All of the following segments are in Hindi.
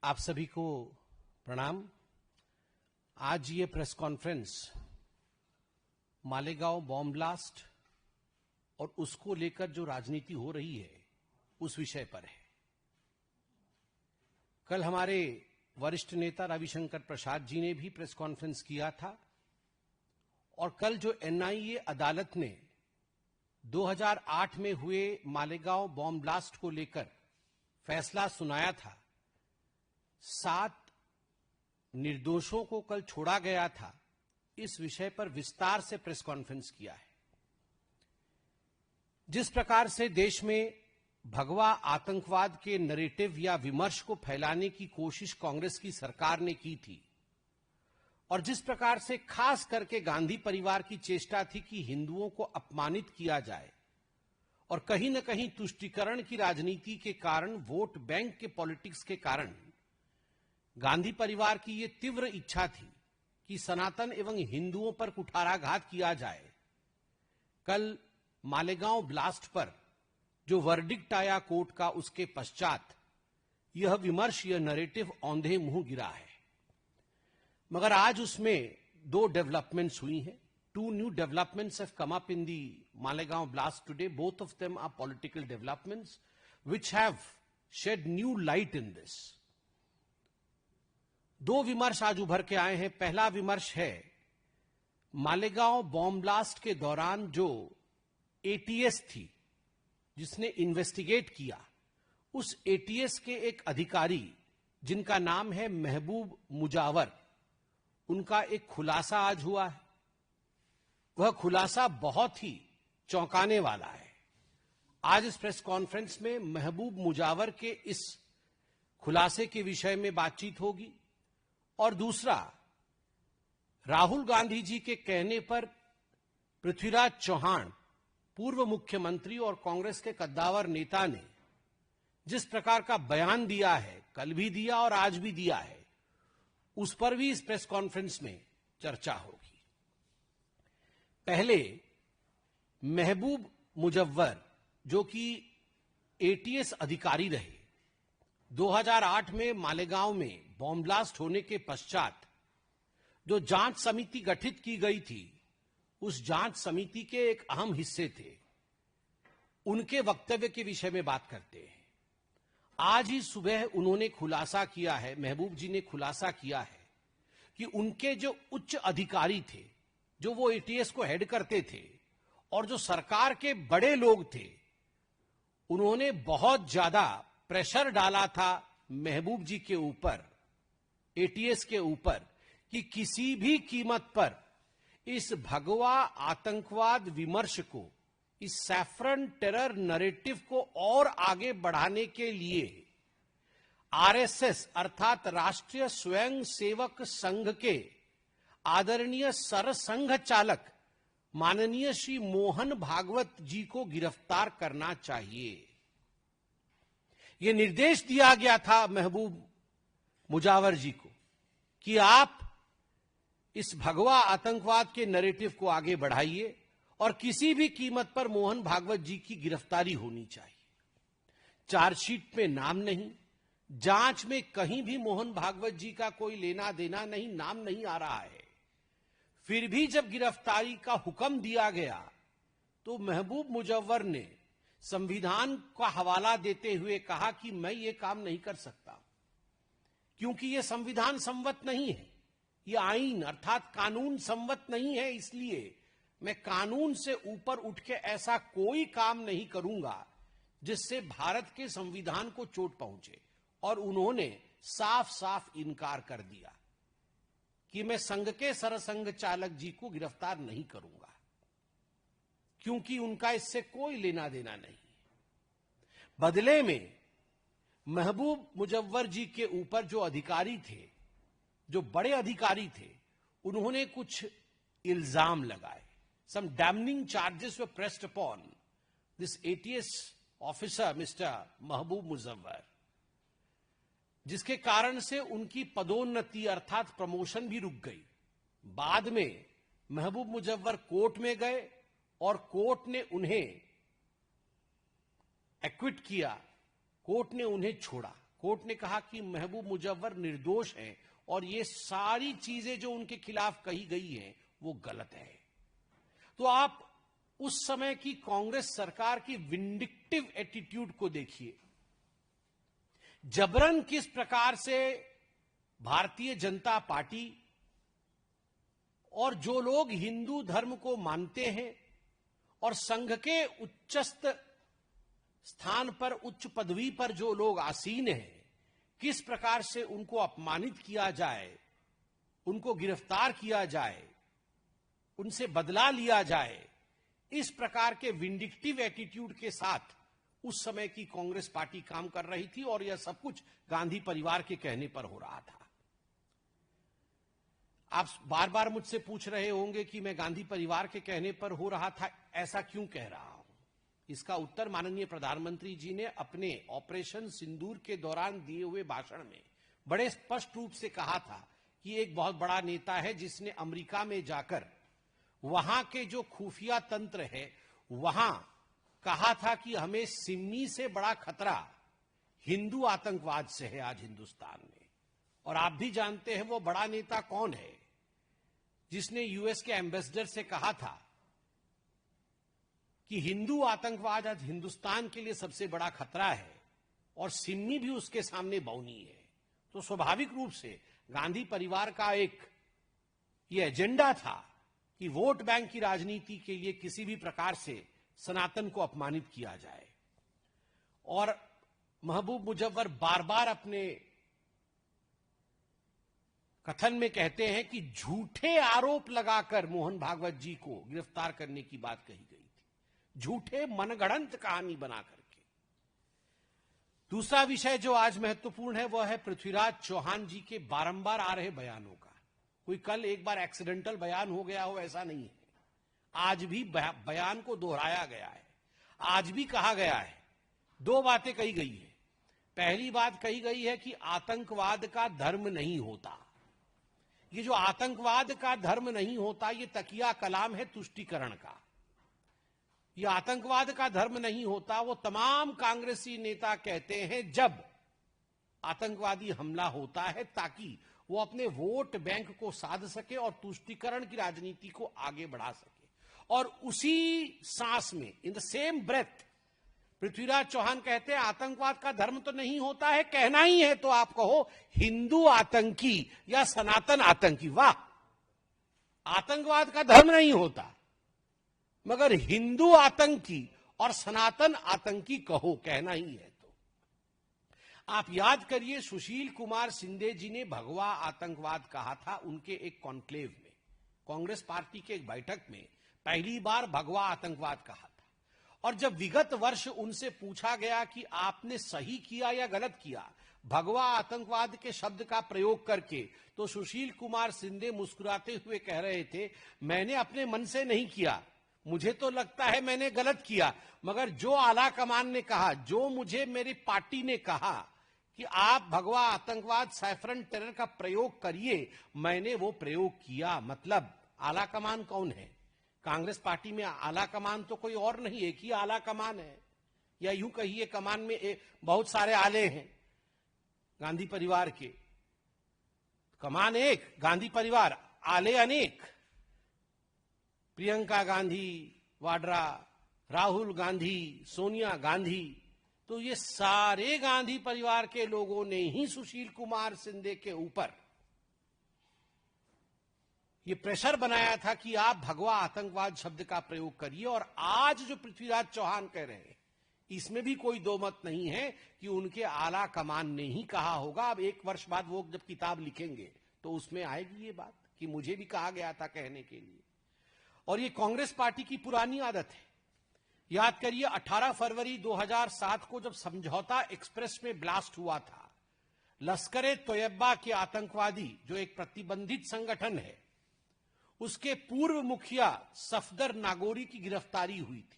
आप सभी को प्रणाम। आज ये press conference Malegaon bomb blast और उसको लेकर जो राजनीति हो रही है उस विषय पर है। कल हमारे वरिष्ठ नेता रविशंकर प्रसाद जी ने भी प्रेस कॉन्फ्रेंस किया था और कल जो एनआईए अदालत ने 2008 में हुए मालेगांव बॉम्ब ब्लास्ट को लेकर फैसला सुनाया था, 7 निर्दोषों को कल छोड़ा गया था, इस विषय पर विस्तार से प्रेस कॉन्फ्रेंस किया है। जिस प्रकार से देश में भगवा आतंकवाद के नैरेटिव या विमर्श को फैलाने की कोशिश कांग्रेस की सरकार ने की थी और जिस प्रकार से खास करके गांधी परिवार की चेष्टा थी कि हिंदुओं को अपमानित किया जाए और कहीं न कहीं तुष्टीकरण की राजनीति के कारण, वोट बैंक के पॉलिटिक्स के कारण गांधी परिवार की यह तीव्र इच्छा थी कि सनातन एवं हिंदुओं पर कुठाराघात किया जाए। कल मालेगांव ब्लास्ट पर जो वर्डिक्ट आया कोर्ट का, उसके पश्चात यह विमर्श, यह नैरेटिव औंधे मुंह गिरा है। मगर आज उसमें 2 डेवलपमेंट्स हुई हैं। 2 new developments have come up in the Malegaon blast today. Both of them are political developments which have shed new light in this. 2 विमर्श आज उभर के आए हैं। पहला विमर्श है मालेगांव बॉम्ब ब्लास्ट के दौरान जो एटीएस थी जिसने इन्वेस्टिगेट किया, उस एटीएस के एक अधिकारी जिनका नाम है महबूब मुजावर, उनका एक खुलासा आज हुआ है। वह खुलासा बहुत ही चौंकाने वाला है। आज इस प्रेस कॉन्फ्रेंस में महबूब मुजावर के इस खुलासे के विषय में बातचीत होगी और दूसरा, राहुल गांधी जी के कहने पर पृथ्वीराज चौहान, पूर्व मुख्यमंत्री और कांग्रेस के कद्दावर नेता ने जिस प्रकार का बयान दिया है, कल भी दिया और आज भी दिया है, उस पर भी इस प्रेस कॉन्फ्रेंस में चर्चा होगी। पहले महबूब मुजव्वर जो कि एटीएस अधिकारी रहे, 2008 में मालेगांव में बॉम्ब ब्लास्ट होने के पश्चात जो जांच समिति गठित की गई थी, उस जांच समिति के एक अहम हिस्से थे। उनके वक्तव्य के विषय में बात करते हैं। आज ही सुबह उन्होंने खुलासा किया है, महबूब जी ने खुलासा किया है कि उनके जो उच्च अधिकारी थे, जो वो एटीएस को हेड करते थे और जो सरकार के बड़े लोग थे, उन्होंने बहुत ज्यादा प्रेशर डाला था महबूब जी के ऊपर, एटीएस के ऊपर, कि किसी भी कीमत पर इस भगवा आतंकवाद विमर्श को, इस सैफरन टेरर नैरेटिव को और आगे बढ़ाने के लिए आरएसएस अर्थात राष्ट्रीय स्वयंसेवक संघ के आदरणीय सरसंघ चालक माननीय श्री मोहन भागवत जी को गिरफ्तार करना चाहिए। यह निर्देश दिया गया था महबूब मुजावर जी को कि आप इस भगवा आतंकवाद के नैरेटिव को आगे बढ़ाइए और किसी भी कीमत पर मोहन भागवत जी की गिरफ्तारी होनी चाहिए। चार्जशीट में नाम नहीं, जांच में कहीं भी मोहन भागवत जी का कोई लेना देना नहीं, नाम नहीं आ रहा है। फिर भी जब गिरफ्तारी का हुक्म दिया गया तो महबूब मुजव्वर ने संविधान का हवाला देते हुए कहा कि मैं ये काम नहीं कर सकता, क्योंकि ये संविधान सम्मत नहीं है, ये आईन अर्थात कानून सम्मत नहीं है, इसलिए मैं कानून से ऊपर उठ के ऐसा कोई काम नहीं करूंगा जिससे भारत के संविधान को चोट पहुंचे। और उन्होंने साफ साफ इनकार कर दिया कि मैं संघ के सरसंघ चालक जी को गिरफ्तार नहीं करूंगा, क्योंकि उनका इससे कोई लेना देना नहीं। बदले में महबूब मुजव्वर जी के ऊपर जो अधिकारी थे, जो बड़े अधिकारी थे, उन्होंने कुछ इल्जाम लगाए। Some damning charges were pressed upon this ATS officer, Mr. महबूब मुजव्वर, जिसके कारण से उनकी पदोन्नति अर्थात प्रमोशन भी रुक गई। बाद में महबूब मुजव्वर कोर्ट में गए और कोर्ट ने उन्हें एक्विट किया, कोर्ट ने उन्हें छोड़ा। कोर्ट ने कहा कि महबूब मुजव्वर निर्दोष हैं और ये सारी चीजें जो उनके खिलाफ कही गई हैं वो गलत है। तो आप उस समय की कांग्रेस सरकार की विंडिक्टिव एटीट्यूड को देखिए। जबरन किस प्रकार से भारतीय जनता पार्टी और जो लोग हिंदू धर्म को मानते हैं और संघ के उच्चस्थ स्थान पर, उच्च पदवी पर जो लोग आसीन हैं, किस प्रकार से उनको अपमानित किया जाए, उनको गिरफ्तार किया जाए, उनसे बदला लिया जाए, इस प्रकार के विंडिक्टिव एटीट्यूड के साथ उस समय की कांग्रेस पार्टी काम कर रही थी और यह सब कुछ गांधी परिवार के कहने पर हो रहा था। आप बार बार मुझसे पूछ रहे होंगे कि मैं गांधी परिवार के कहने पर हो रहा था, ऐसा क्यों कह रहा हूं? इसका उत्तर माननीय प्रधानमंत्री जी ने अपने ऑपरेशन सिंदूर के दौरान दिए हुए भाषण में बड़े स्पष्ट रूप से कहा था कि एक बहुत बड़ा नेता है जिसने अमेरिका में जाकर वहां के जो खुफिया तंत्र है वहां कहा था कि हमें सिमी से बड़ा खतरा हिंदू आतंकवाद से है आज हिंदुस्तान में। और आप भी जानते हैं वो बड़ा नेता कौन है जिसने यूएस के एम्बेसडर से कहा था कि हिंदू आतंकवाद आज हिंदुस्तान के लिए सबसे बड़ा खतरा है और सिमी भी उसके सामने बौनी है। तो स्वाभाविक रूप से गांधी परिवार का एक ये एजेंडा था कि वोट बैंक की राजनीति के लिए किसी भी प्रकार से सनातन को अपमानित किया जाए। और महबूब मुजव्वर बार बार अपने कथन में कहते हैं कि झूठे आरोप लगाकर मोहन भागवत जी को गिरफ्तार करने की बात कही गई थी, झूठे मनगढ़ंत कहानी बना करके। दूसरा विषय जो आज महत्वपूर्ण है वह है पृथ्वीराज चौहान जी के बारंबार आ रहे बयानों का। कोई कल एक बार एक्सीडेंटल बयान हो गया हो ऐसा नहीं है, आज भी बयान को दोहराया गया है। आज भी कहा गया है, दो बातें कही गई है। पहली बात कही गई है कि आतंकवाद का धर्म नहीं होता। ये जो आतंकवाद का धर्म नहीं होता ये तकिया कलाम है तुष्टीकरण का। ये आतंकवाद का धर्म नहीं होता वो तमाम कांग्रेसी नेता कहते हैं जब आतंकवादी हमला होता है ताकि वो अपने वोट बैंक को साध सके और तुष्टीकरण की राजनीति को आगे बढ़ा सके। और उसी सांस में in the same breath Prithviraj Chauhan कहते हैं आतंकवाद का धर्म तो नहीं होता है, कहना ही है तो आप कहो हिंदू आतंकी या सनातन आतंकी। वाह, आतंकवाद का धर्म नहीं होता मगर हिंदू आतंकी और सनातन आतंकी कहो, कहना ही है तो। आप याद करिए सुशील कुमार शिंदे जी ने भगवा आतंकवाद कहा था उनके एक कॉन्क्लेव में, कांग्रेस पार्टी के एक बैठक में पहली बार भगवा आतंकवाद कहा था। और जब विगत वर्ष उनसे पूछा गया कि आपने सही किया या गलत किया भगवा आतंकवाद के शब्द का प्रयोग करके, तो सुशील कुमार शिंदे मुस्कुराते हुए कह रहे थे मैंने अपने मन से नहीं किया, मुझे तो लगता है मैंने गलत किया, मगर जो आला कमान ने कहा, जो मुझे मेरी पार्टी ने कहा कि आप भगवा आतंकवाद सैफरन टेरर का प्रयोग करिए, मैंने वो प्रयोग किया। मतलब आला कमान कौन है? कांग्रेस पार्टी में आला कमान तो कोई और नहीं, एक ही आला कमान है, या यूं कहिए कमान में बहुत सारे आले हैं। गांधी परिवार के कमान एक, गांधी परिवार, आले अनेक। प्रियंका गांधी वाड्रा, राहुल गांधी, सोनिया गांधी, तो ये सारे गांधी परिवार के लोगों ने ही सुशील कुमार शिंदे के ऊपर ये प्रेशर बनाया था कि आप भगवा आतंकवाद शब्द का प्रयोग करिए। और आज जो पृथ्वीराज चौहान कह रहे हैं इसमें भी कोई दो मत नहीं है कि उनके आला कमान ने ही कहा होगा। अब एक वर्ष बाद वो जब किताब लिखेंगे तो उसमें आएगी ये बात कि मुझे भी कहा गया था कहने के लिए। और ये कांग्रेस पार्टी की पुरानी आदत है। याद करिए 18 फरवरी 2007 को जब समझौता एक्सप्रेस में ब्लास्ट हुआ था, लश्कर-ए-तोयबा के आतंकवादी जो एक प्रतिबंधित संगठन है उसके पूर्व मुखिया सफदर नागोरी की गिरफ्तारी हुई थी।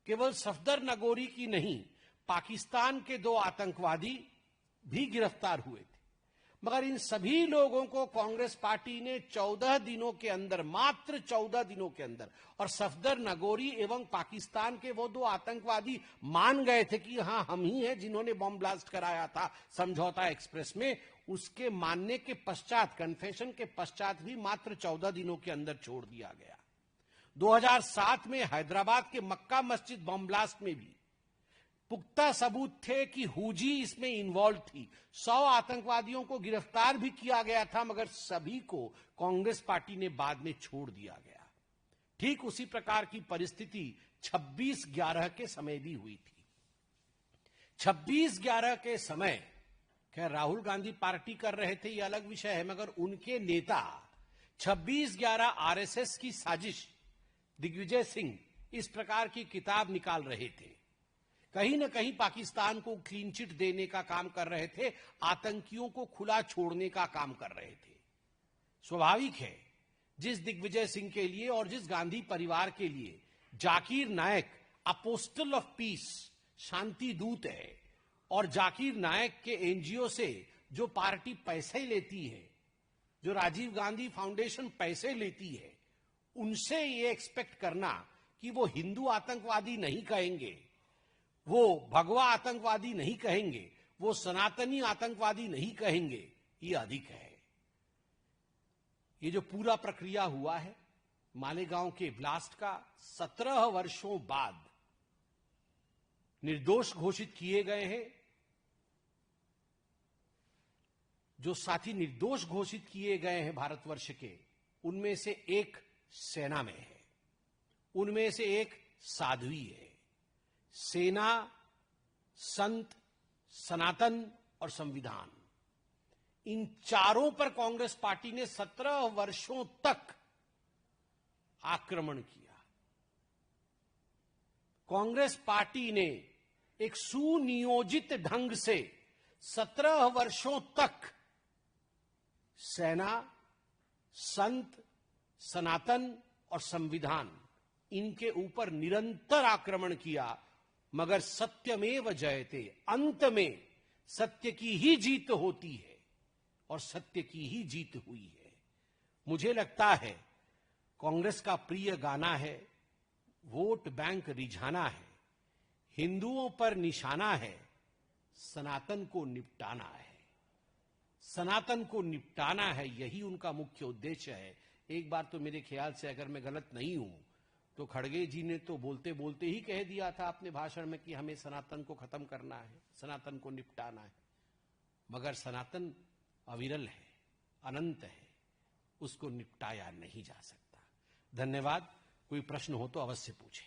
केवल सफदर नागोरी की नहीं, पाकिस्तान के 2 आतंकवादी भी गिरफ्तार हुए थे। मगर इन सभी लोगों को कांग्रेस पार्टी ने 14 दिनों के अंदर, मात्र 14 दिनों के अंदर, और सफदर नगोरी एवं पाकिस्तान के वो दो आतंकवादी मान गए थे कि हां हम ही हैं जिन्होंने बॉम्ब ब्लास्ट कराया था समझौता एक्सप्रेस में, उसके मानने के पश्चात, कन्फेशन के पश्चात भी मात्र 14 दिनों के अंदर छोड़ दिया गया। 2007 में हैदराबाद के मक्का मस्जिद बॉम्ब ब्लास्ट में भी पुख्ता सबूत थे कि हुजी इसमें इन्वॉल्व थी। 100 आतंकवादियों को गिरफ्तार भी किया गया था, मगर सभी को कांग्रेस पार्टी ने बाद में छोड़ दिया गया। ठीक उसी प्रकार की परिस्थिति 26/11 के समय भी हुई थी। 26/11 के समय खैर राहुल गांधी पार्टी कर रहे थे, यह अलग विषय है, मगर उनके नेता 26/11 आरएसएस की साजिश, दिग्विजय सिंह इस प्रकार की किताब निकाल रहे थे। कहीं न कहीं पाकिस्तान को क्लीन चिट देने का काम कर रहे थे, आतंकियों को खुला छोड़ने का काम कर रहे थे। स्वाभाविक है, जिस दिग्विजय सिंह के लिए और जिस गांधी परिवार के लिए जाकिर नायक अपोस्टल ऑफ पीस, शांति दूत है, और जाकिर नायक के एनजीओ से जो पार्टी पैसे लेती है, जो राजीव गांधी फाउंडेशन पैसे लेती है, उनसे ये एक्सपेक्ट करना कि वो हिंदू आतंकवादी नहीं कहेंगे, वो भगवा आतंकवादी नहीं कहेंगे, वो सनातनी आतंकवादी नहीं कहेंगे, ये अधिक है। ये जो पूरा प्रक्रिया हुआ है मालेगांव के ब्लास्ट का, 17 वर्षों बाद निर्दोष घोषित किए गए हैं। जो साथी निर्दोष घोषित किए गए हैं भारतवर्ष के, उनमें से एक सेना में है, उनमें से एक साध्वी है। सेना, संत, सनातन और संविधान, इन चारों पर कांग्रेस पार्टी ने 17 वर्षों तक आक्रमण किया। कांग्रेस पार्टी ने एक सुनियोजित ढंग से 17 वर्षों तक सेना, संत, सनातन और संविधान, इनके ऊपर निरंतर आक्रमण किया, मगर सत्यमेव जयते, अंत में सत्य की ही जीत होती है और सत्य की ही जीत हुई है। मुझे लगता है कांग्रेस का प्रिय गाना है, वोट बैंक रिझाना है, हिंदुओं पर निशाना है, सनातन को निपटाना है। सनातन को निपटाना है, यही उनका मुख्य उद्देश्य है। एक बार तो मेरे ख्याल से, अगर मैं गलत नहीं हूं, तो खड़गे जी ने तो बोलते बोलते ही कह दिया था अपने भाषण में कि हमें सनातन को खत्म करना है, सनातन को निपटाना है। मगर सनातन अविरल है, अनंत है, उसको निपटाया नहीं जा सकता। धन्यवाद। कोई प्रश्न हो तो अवश्य पूछें।